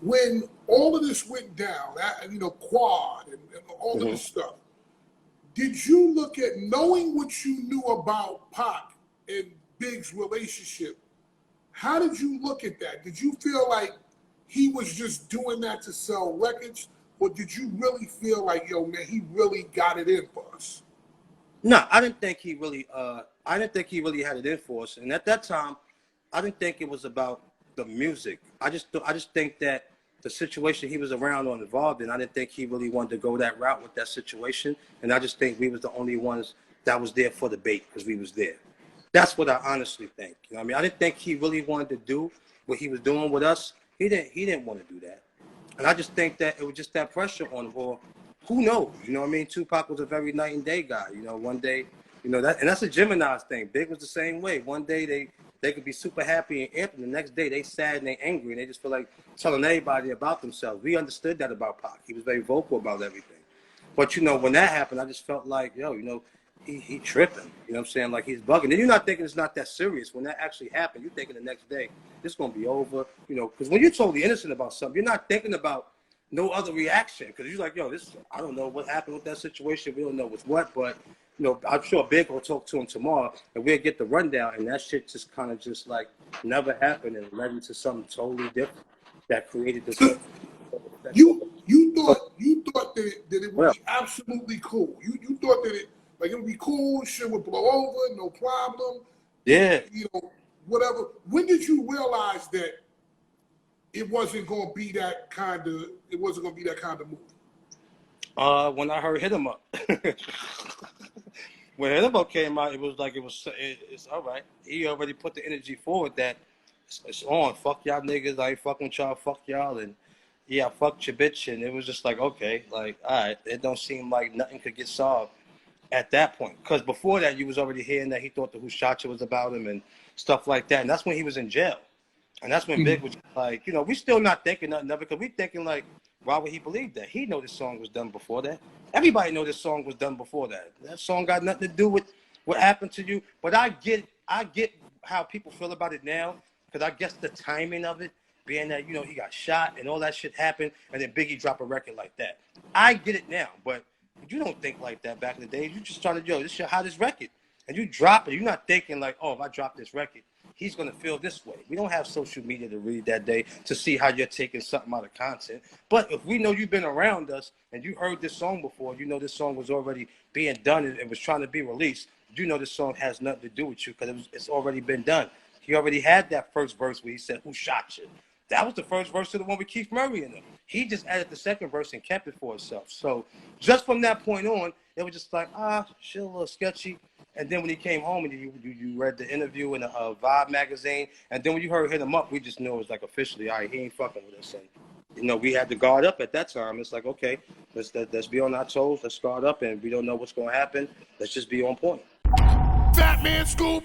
when all of this went down, Quad and all of this stuff, did you look at, knowing what you knew about Pac and Big's relationship, how did you look at that? Did you feel like he was just doing that to sell records, or did you really feel like, yo, man, he really got it in for us? No, I didn't think he really had it in for us. And at that time, I didn't think it was about the music. I just think that the situation he was around or involved in, I didn't think he really wanted to go that route with that situation. And I just think we was the only ones that was there for the bait because we was there. That's what I honestly think. You know what I mean? I didn't think he really wanted to do what he was doing with us. He didn't want to do that. And I just think that it was just that pressure on him. Or who knows? You know what I mean? Tupac was a very night and day guy. You know, one day, that's a Gemini's thing. Big was the same way. One day they could be super happy and amped, and the next day they sad and they angry and they just feel like telling everybody about themselves. We understood that about Pac. He was very vocal about everything. But, when that happened, I just felt like, he tripping. You know what I'm saying? Like, he's bugging. And you're not thinking it's not that serious. When that actually happened, you're thinking the next day, this is going to be over. Because when you're totally innocent about something, you're not thinking about no other reaction. Because you're like, I don't know what happened with that situation. We don't know what's what. But, I'm sure Big will talk to him tomorrow, and we'll get the rundown. And that shit just kind of just, like, never happened and led into something totally different that created this. You thought that it would be absolutely cool. You thought that it would be cool, shit would blow over, no problem. Yeah. Whatever. When did you realize that it wasn't gonna be that kind of movie? When I heard Hit 'Em Up. When Hit 'Em Up came out, it's all right. He already put the energy forward that it's on. Fuck y'all niggas, I ain't fucking with y'all, fuck y'all, and yeah, fuck your bitch. And it was just like, okay, like, all right, it don't seem like nothing could get solved at that point. Because before that, you was already hearing that he thought the Who Shot You was about him and stuff like that. And that's when he was in jail. And that's when Big was like, we still not thinking nothing of it, because we thinking like, why would he believe that? He know this song was done before that. Everybody know this song was done before that. That song got nothing to do with what happened to you. But I get how people feel about it now, because I guess the timing of it, being that, he got shot and all that shit happened, and then Biggie dropped a record like that. I get it now, but you don't think like that back in the day. You just started, this your hottest record. And you drop it. You're not thinking like, oh, if I drop this record, he's going to feel this way. We don't have social media to read that day to see how you're taking something out of content. But if we know you've been around us and you heard this song before, this song was already being done and it was trying to be released, this song has nothing to do with you because it's already been done. He already had that first verse where he said, "Who shot you?" That was the first verse to the one with Keith Murray in it. He just added the second verse and kept it for himself. So just from that point on, it was just like, shit, a little sketchy. And then when he came home and you read the interview in a Vibe magazine, and then when you heard Hit 'Em Up, we just knew it was like officially, all right, he ain't fucking with us. And, we had to guard up at that time. It's like, okay, let's be on our toes. Let's guard up, and we don't know what's going to happen. Let's just be on point. Fatman Scoop.